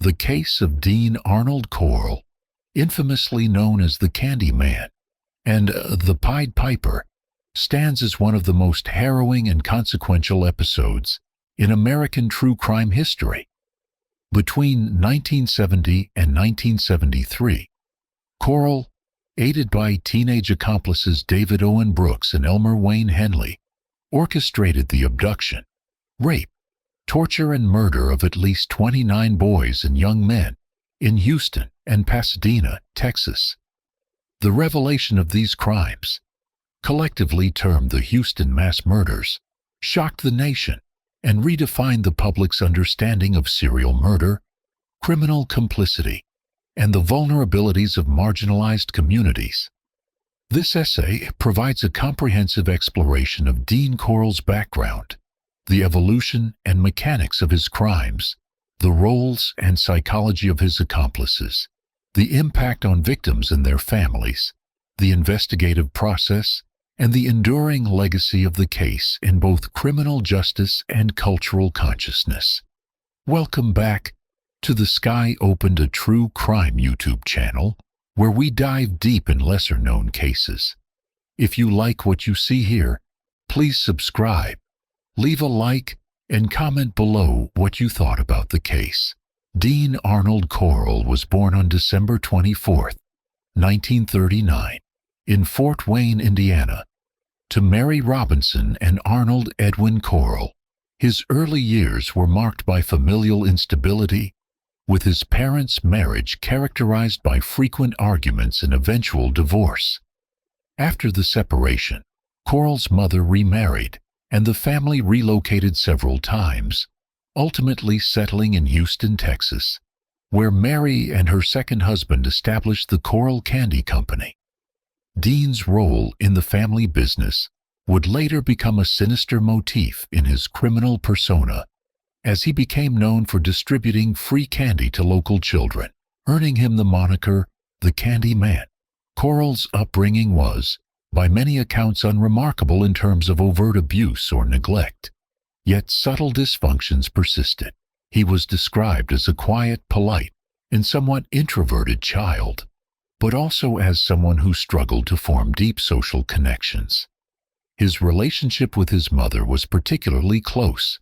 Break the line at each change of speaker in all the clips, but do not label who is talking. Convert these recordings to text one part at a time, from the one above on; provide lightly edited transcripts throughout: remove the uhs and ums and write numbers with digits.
The case of Dean Arnold Corll, infamously known as the Candy Man and the Pied Piper, stands as one of the most harrowing and consequential episodes in American true crime history. Between 1970 and 1973, Corll, aided by teenage accomplices David Owen Brooks and Elmer Wayne Henley, orchestrated the abduction, rape, torture and murder of at least 29 boys and young men in Houston and Pasadena, Texas. The revelation of these crimes, collectively termed the Houston mass murders, shocked the nation and redefined the public's understanding of serial murder, criminal complicity, and the vulnerabilities of marginalized communities. This essay provides a comprehensive exploration of Dean Corll's background, the evolution and mechanics of his crimes, the roles and psychology of his accomplices, the impact on victims and their families, the investigative process, and the enduring legacy of the case in both criminal justice and cultural consciousness. Welcome back to the Sky Opened a True Crime YouTube channel, where we dive deep in lesser-known cases. If you like what you see here, please subscribe, leave a like, and comment below what you thought about the case. Dean Arnold Corll was born on December 24, 1939, in Fort Wayne, Indiana, to Mary Robinson and Arnold Edwin Corll. His early years were marked by familial instability, with his parents' marriage characterized by frequent arguments and eventual divorce. After the separation, Corll's mother remarried, and the family relocated several times, ultimately settling in Houston, Texas, where Mary and her second husband established the Corll Candy Company. Dean's role in the family business would later become a sinister motif in his criminal persona, as he became known for distributing free candy to local children, earning him the moniker the Candy Man. Corll's upbringing was, by many accounts, unremarkable in terms of overt abuse or neglect. Yet subtle dysfunctions persisted. He was described as a quiet, polite, and somewhat introverted child, but also as someone who struggled to form deep social connections. His relationship with his mother was particularly close,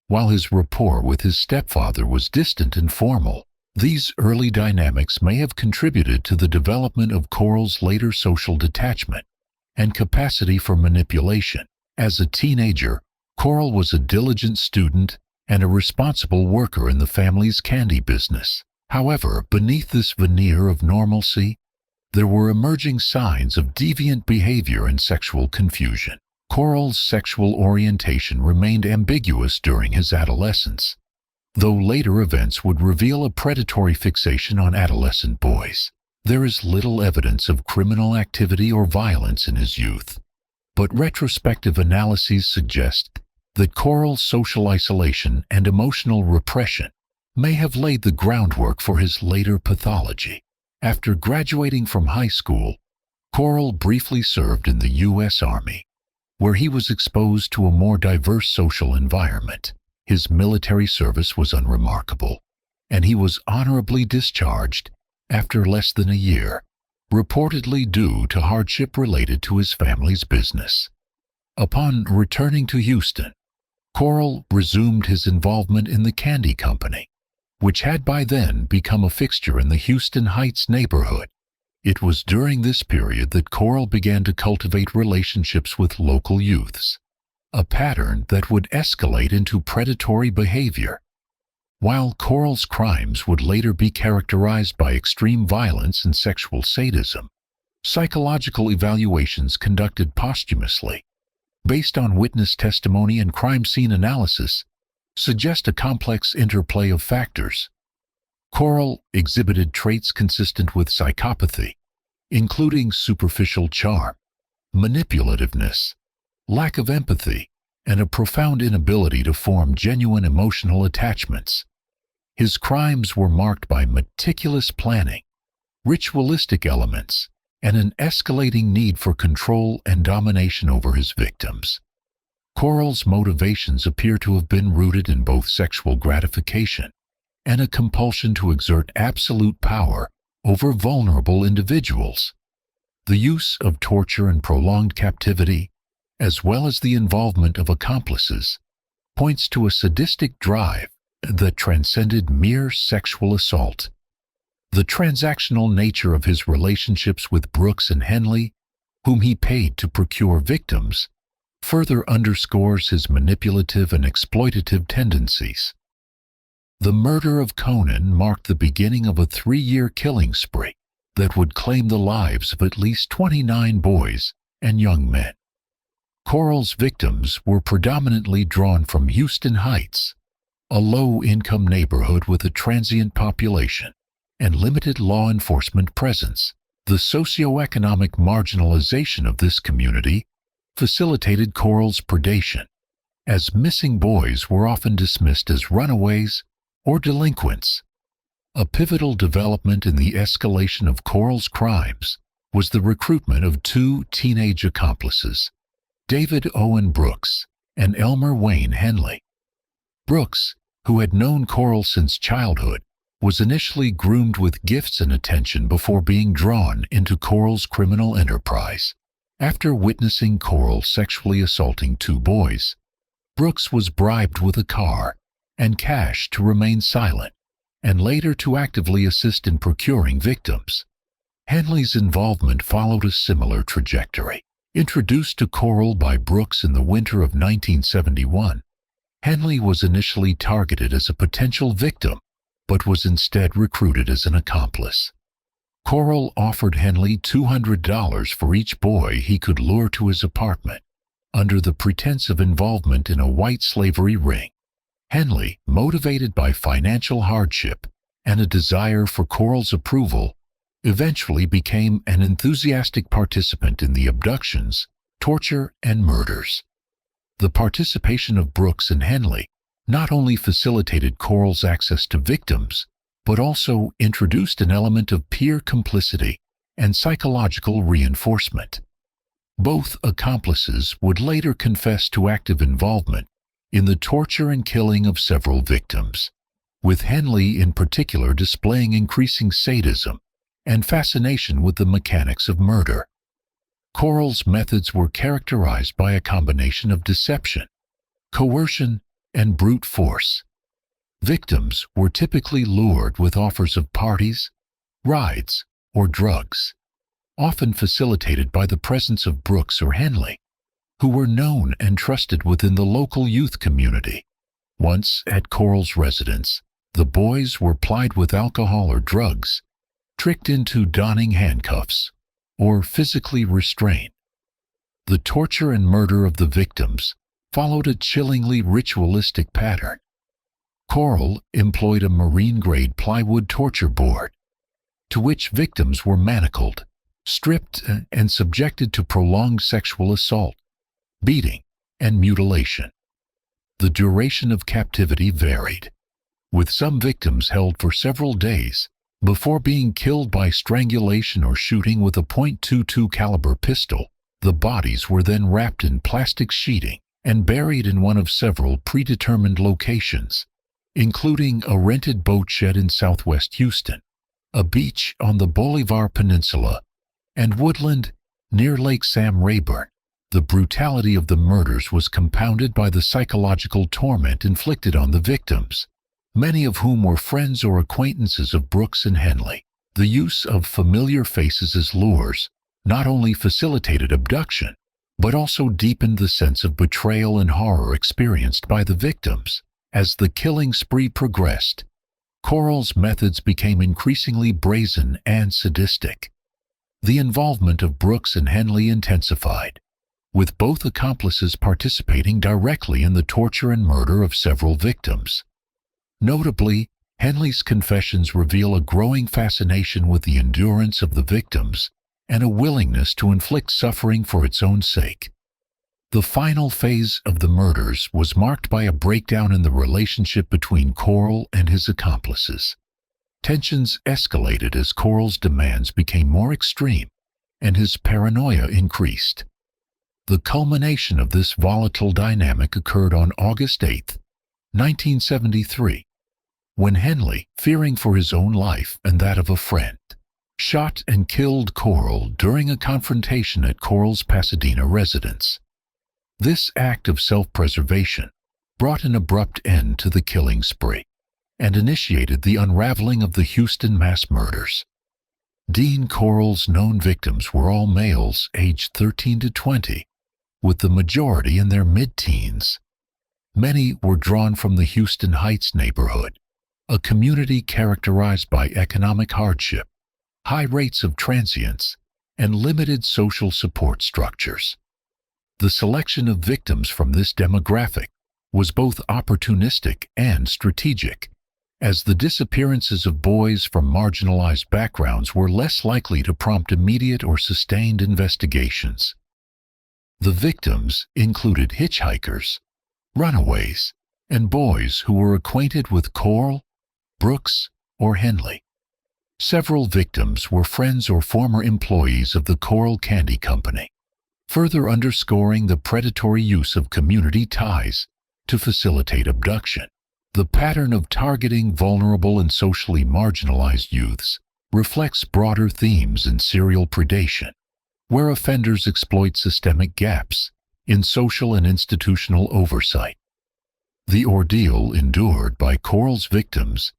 while his rapport with his stepfather was distant and formal. These early dynamics may have contributed to the development of Corll's later social detachment and capacity for manipulation. As a teenager, Corll was a diligent student and a responsible worker in the family's candy business. However, beneath this veneer of normalcy, there were emerging signs of deviant behavior and sexual confusion. Corll's sexual orientation remained ambiguous during his adolescence, though later events would reveal a predatory fixation on adolescent boys. There is little evidence of criminal activity or violence in his youth, but retrospective analyses suggest that Corll's social isolation and emotional repression may have laid the groundwork for his later pathology. After graduating from high school, Corll briefly served in the U.S. Army, where he was exposed to a more diverse social environment. His military service was unremarkable, and he was honorably discharged after less than a year, reportedly due to hardship related to his family's business. Upon returning to Houston, Corll resumed his involvement in the Candy Company, which had by then become a fixture in the Houston Heights neighborhood. It was during this period that Corll began to cultivate relationships with local youths, a pattern that would escalate into predatory behavior. While Corll's crimes would later be characterized by extreme violence and sexual sadism, psychological evaluations conducted posthumously, based on witness testimony and crime scene analysis, suggest a complex interplay of factors. Corll exhibited traits consistent with psychopathy, including superficial charm, manipulativeness, lack of empathy, and a profound inability to form genuine emotional attachments. His crimes were marked by meticulous planning, ritualistic elements, and an escalating need for control and domination over his victims. Corll's motivations appear to have been rooted in both sexual gratification and a compulsion to exert absolute power over vulnerable individuals. The use of torture and prolonged captivity, as well as the involvement of accomplices, points to a sadistic drive that transcended mere sexual assault. The transactional nature of his relationships with Brooks and Henley, whom he paid to procure victims, further underscores his manipulative and exploitative tendencies. The murder of Conan marked the beginning of a 3-year killing spree that would claim the lives of at least 29 boys and young men. Corll's victims were predominantly drawn from Houston Heights, a low-income neighborhood with a transient population and limited law enforcement presence. The socioeconomic marginalization of this community facilitated Corll's predation, as missing boys were often dismissed as runaways or delinquents. A pivotal development in the escalation of Corll's crimes was the recruitment of 2 teenage accomplices, David Owen Brooks and Elmer Wayne Henley. Brooks, who had known Corll since childhood, was initially groomed with gifts and attention before being drawn into Corll's criminal enterprise. After witnessing Corll sexually assaulting 2 boys, Brooks was bribed with a car and cash to remain silent, and later to actively assist in procuring victims. Henley's involvement followed a similar trajectory. Introduced to Corll by Brooks in the winter of 1971, Henley was initially targeted as a potential victim, but was instead recruited as an accomplice. Corll offered Henley $200 for each boy he could lure to his apartment, under the pretense of involvement in a white slavery ring. Henley, motivated by financial hardship and a desire for Corll's approval, eventually became an enthusiastic participant in the abductions, torture, and murders. The participation of Brooks and Henley not only facilitated Corll's access to victims, but also introduced an element of peer complicity and psychological reinforcement. Both accomplices would later confess to active involvement in the torture and killing of several victims, with Henley in particular displaying increasing sadism and fascination with the mechanics of murder. Corll's methods were characterized by a combination of deception, coercion, and brute force. Victims were typically lured with offers of parties, rides, or drugs, often facilitated by the presence of Brooks or Henley, who were known and trusted within the local youth community. Once at Corll's residence, the boys were plied with alcohol or drugs, tricked into donning handcuffs, or physically restrained. The torture and murder of the victims followed a chillingly ritualistic pattern. Corll employed a marine-grade plywood torture board, to which victims were manacled, stripped, and subjected to prolonged sexual assault, beating, and mutilation. The duration of captivity varied, with some victims held for several days before being killed by strangulation or shooting with a .22 caliber pistol. The bodies were then wrapped in plastic sheeting and buried in one of several predetermined locations, including a rented boat shed in southwest Houston, a beach on the Bolivar Peninsula, and woodland near Lake Sam Rayburn. The brutality of the murders was compounded by the psychological torment inflicted on the victims, many of whom were friends or acquaintances of Brooks and Henley. The use of familiar faces as lures not only facilitated abduction, but also deepened the sense of betrayal and horror experienced by the victims. As the killing spree progressed, Corll's methods became increasingly brazen and sadistic. The involvement of Brooks and Henley intensified, with both accomplices participating directly in the torture and murder of several victims. Notably, Henley's confessions reveal a growing fascination with the endurance of the victims and a willingness to inflict suffering for its own sake. The final phase of the murders was marked by a breakdown in the relationship between Corll and his accomplices. Tensions escalated as Corll's demands became more extreme and his paranoia increased. The culmination of this volatile dynamic occurred on August 8, 1973, when Henley, fearing for his own life and that of a friend, shot and killed Corll during a confrontation at Corll's Pasadena residence. This act of self-preservation brought an abrupt end to the killing spree and initiated the unraveling of the Houston mass murders. Dean Corll's known victims were all males aged 13 to 20, with the majority in their mid-teens. Many were drawn from the Houston Heights neighborhood, a community characterized by economic hardship, high rates of transience, and limited social support structures. The selection of victims from this demographic was both opportunistic and strategic, as the disappearances of boys from marginalized backgrounds were less likely to prompt immediate or sustained investigations. The victims included hitchhikers, runaways, and boys who were acquainted with Corll, Brooks, or Henley. Several victims were friends or former employees of the Corll Candy Company, further underscoring the predatory use of community ties to facilitate abduction. The pattern of targeting vulnerable and socially marginalized youths reflects broader themes in serial predation, where offenders exploit systemic gaps in social and institutional oversight. The ordeal endured by Corll's victims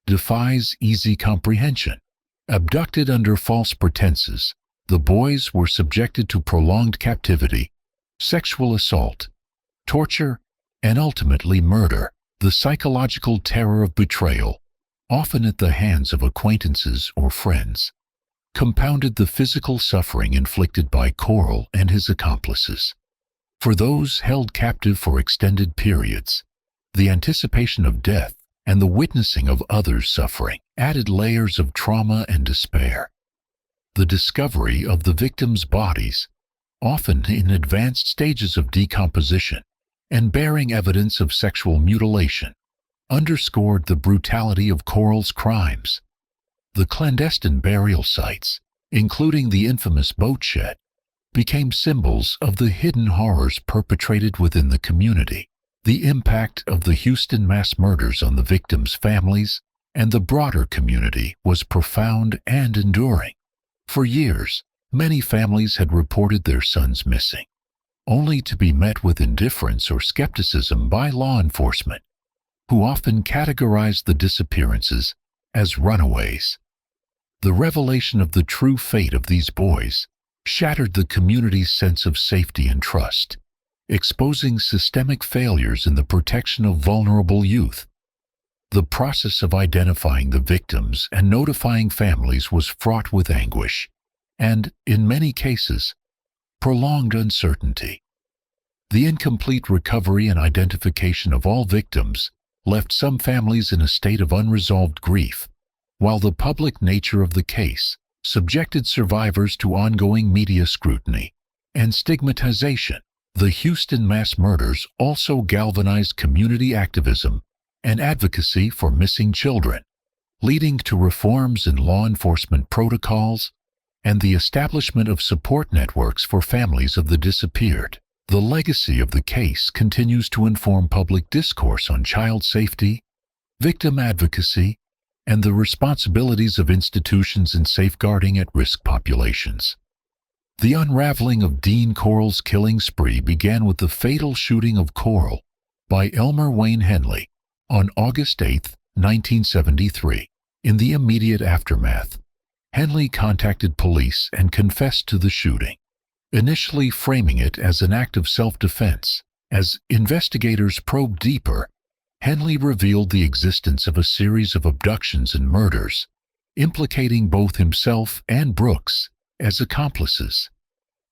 defies easy comprehension. Abducted under false pretenses, the boys were subjected to prolonged captivity, sexual assault, torture, and ultimately murder. The psychological terror of betrayal, often at the hands of acquaintances or friends, compounded the physical suffering inflicted by Corll and his accomplices. For those held captive for extended periods, the anticipation of death and the witnessing of others' suffering added layers of trauma and despair. The discovery of the victims' bodies, often in advanced stages of decomposition, and bearing evidence of sexual mutilation, underscored the brutality of Corll's crimes. The clandestine burial sites, including the infamous boat shed, became symbols of the hidden horrors perpetrated within the community. The impact of the Houston mass murders on the victims' families and the broader community was profound and enduring. For years, many families had reported their sons missing, only to be met with indifference or skepticism by law enforcement, who often categorized the disappearances as runaways. The revelation of the true fate of these boys shattered the community's sense of safety and trust, exposing systemic failures in the protection of vulnerable youth. The process of identifying the victims and notifying families was fraught with anguish and, in many cases, prolonged uncertainty. The incomplete recovery and identification of all victims left some families in a state of unresolved grief, while the public nature of the case subjected survivors to ongoing media scrutiny and stigmatization. The Houston mass murders also galvanized community activism and advocacy for missing children, leading to reforms in law enforcement protocols and the establishment of support networks for families of the disappeared. The legacy of the case continues to inform public discourse on child safety, victim advocacy, and the responsibilities of institutions in safeguarding at-risk populations. The unraveling of Dean Corll's killing spree began with the fatal shooting of Corll by Elmer Wayne Henley on August 8, 1973. In the immediate aftermath, Henley contacted police and confessed to the shooting, initially framing it as an act of self-defense. As investigators probed deeper, Henley revealed the existence of a series of abductions and murders, implicating both himself and Brooks as accomplices.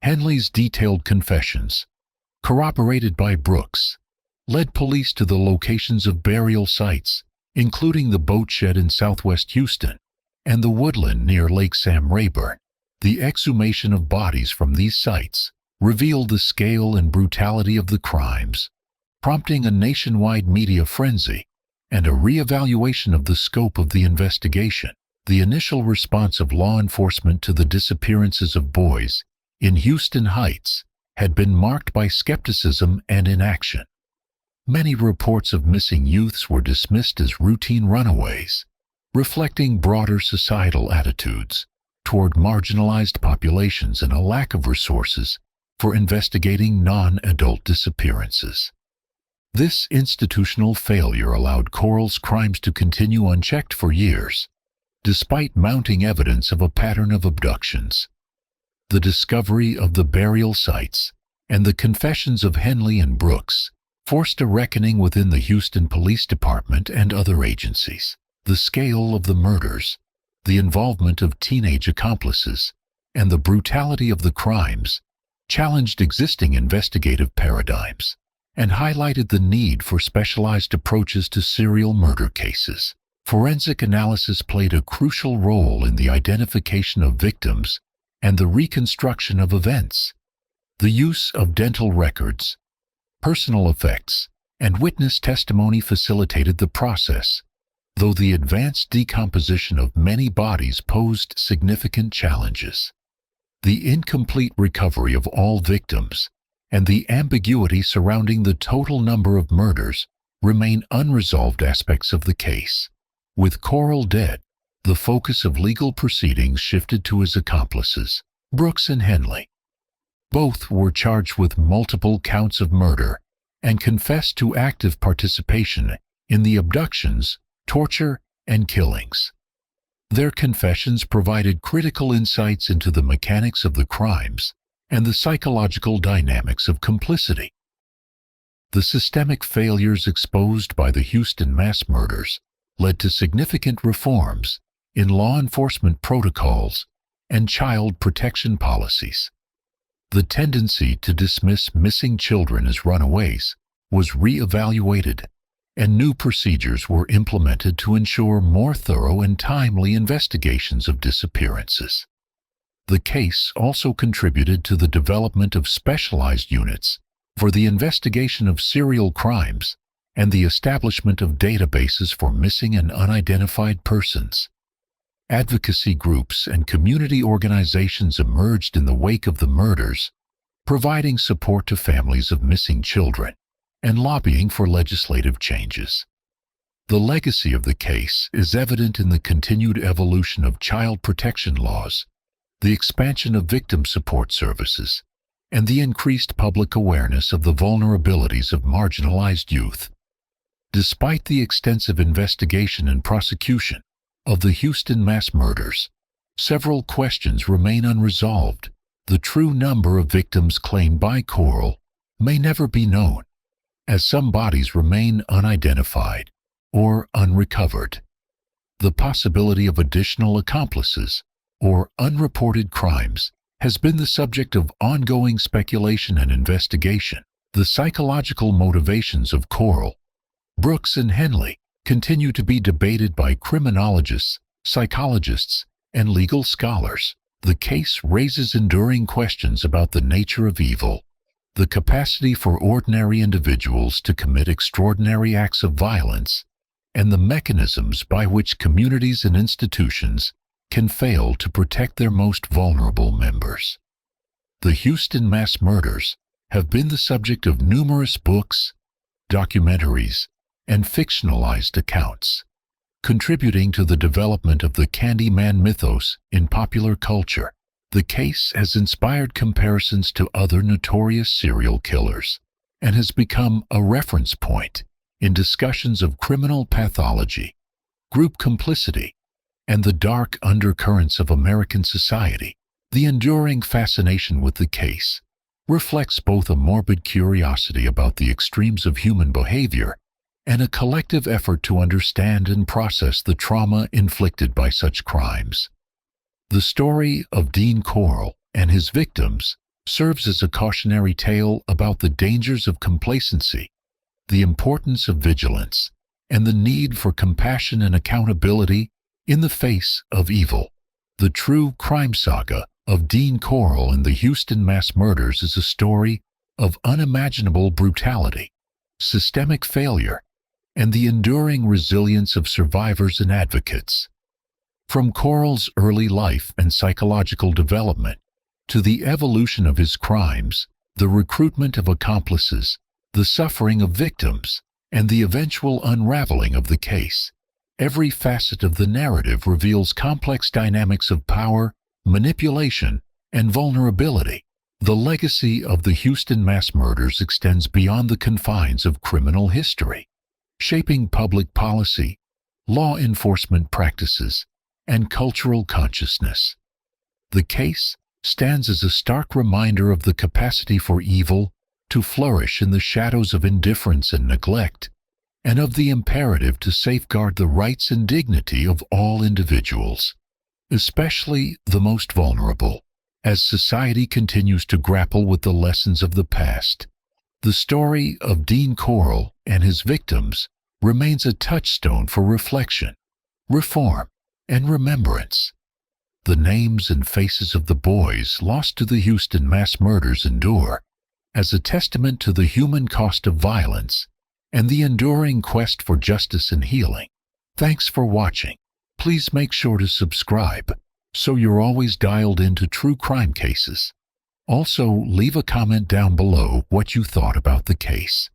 Henley's detailed confessions, corroborated by Brooks, led police to the locations of burial sites, including the boat shed in southwest Houston and the woodland near Lake Sam Rayburn. The exhumation of bodies from these sites revealed the scale and brutality of the crimes, prompting a nationwide media frenzy and a re-evaluation of the scope of the investigation. The initial response of law enforcement to the disappearances of boys in Houston Heights had been marked by skepticism and inaction. many reports of missing youths were dismissed as routine runaways, reflecting broader societal attitudes toward marginalized populations and a lack of resources for investigating non-adult disappearances. This institutional failure allowed Corll's crimes to continue unchecked for years, despite mounting evidence of a pattern of abductions. The discovery of the burial sites and the confessions of Henley and Brooks forced a reckoning within the Houston Police Department and other agencies. The scale of the murders, the involvement of teenage accomplices, and the brutality of the crimes challenged existing investigative paradigms and highlighted the need for specialized approaches to serial murder cases. Forensic analysis played a crucial role in the identification of victims and the reconstruction of events. The use of dental records, personal effects, and witness testimony facilitated the process, though the advanced decomposition of many bodies posed significant challenges. The incomplete recovery of all victims and the ambiguity surrounding the total number of murders remain unresolved aspects of the case. With Corll dead, the focus of legal proceedings shifted to his accomplices, Brooks and Henley. Both were charged with multiple counts of murder and confessed to active participation in the abductions, torture, and killings. Their confessions provided critical insights into the mechanics of the crimes and the psychological dynamics of complicity. The systemic failures exposed by the Houston mass murders led to significant reforms in law enforcement protocols and child protection policies. The tendency to dismiss missing children as runaways was re-evaluated, and new procedures were implemented to ensure more thorough and timely investigations of disappearances. The case also contributed to the development of specialized units for the investigation of serial crimes and the establishment of databases for missing and unidentified persons. Advocacy groups and community organizations emerged in the wake of the murders, providing support to families of missing children and lobbying for legislative changes. The legacy of the case is evident in the continued evolution of child protection laws, the expansion of victim support services, and the increased public awareness of the vulnerabilities of marginalized youth. Despite the extensive investigation and prosecution of the Houston mass murders, several questions remain unresolved. The true number of victims claimed by Corll may never be known, as some bodies remain unidentified or unrecovered. The possibility of additional accomplices or unreported crimes has been the subject of ongoing speculation and investigation. The psychological motivations of Corll, Brooks, and Henley continue to be debated by criminologists, psychologists, and legal scholars. The case raises enduring questions about the nature of evil, the capacity for ordinary individuals to commit extraordinary acts of violence, and the mechanisms by which communities and institutions can fail to protect their most vulnerable members. The Houston mass murders have been the subject of numerous books, documentaries, and fictionalized accounts, contributing to the development of the Candyman mythos in popular culture. The case has inspired comparisons to other notorious serial killers and has become a reference point in discussions of criminal pathology, group complicity, and the dark undercurrents of American society. The enduring fascination with the case reflects both a morbid curiosity about the extremes of human behavior and a collective effort to understand and process the trauma inflicted by such crimes. The story of Dean Corll and his victims serves as a cautionary tale about the dangers of complacency, the importance of vigilance, and the need for compassion and accountability in the face of evil. The true crime saga of Dean Corll and the Houston mass murders is a story of unimaginable brutality, systemic failure, and the enduring resilience of survivors and advocates. From Corll's early life and psychological development to the evolution of his crimes, the recruitment of accomplices, the suffering of victims, and the eventual unraveling of the case. Every facet of the narrative reveals complex dynamics of power, manipulation, and vulnerability. The legacy of the Houston mass murders extends beyond the confines of criminal history, shaping public policy, law enforcement practices, and cultural consciousness. The case stands as a stark reminder of the capacity for evil to flourish in the shadows of indifference and neglect, and of the imperative to safeguard the rights and dignity of all individuals, especially the most vulnerable. As society continues to grapple with the lessons of the past, the story of Dean Corll and his victims remains a touchstone for reflection, reform, and remembrance. The names and faces of the boys lost to the Houston mass murders endure as a testament to the human cost of violence and the enduring quest for justice and healing. Thanks for watching. Please make sure to subscribe so you're always dialed into true crime cases. Also, leave a comment down below what you thought about the case.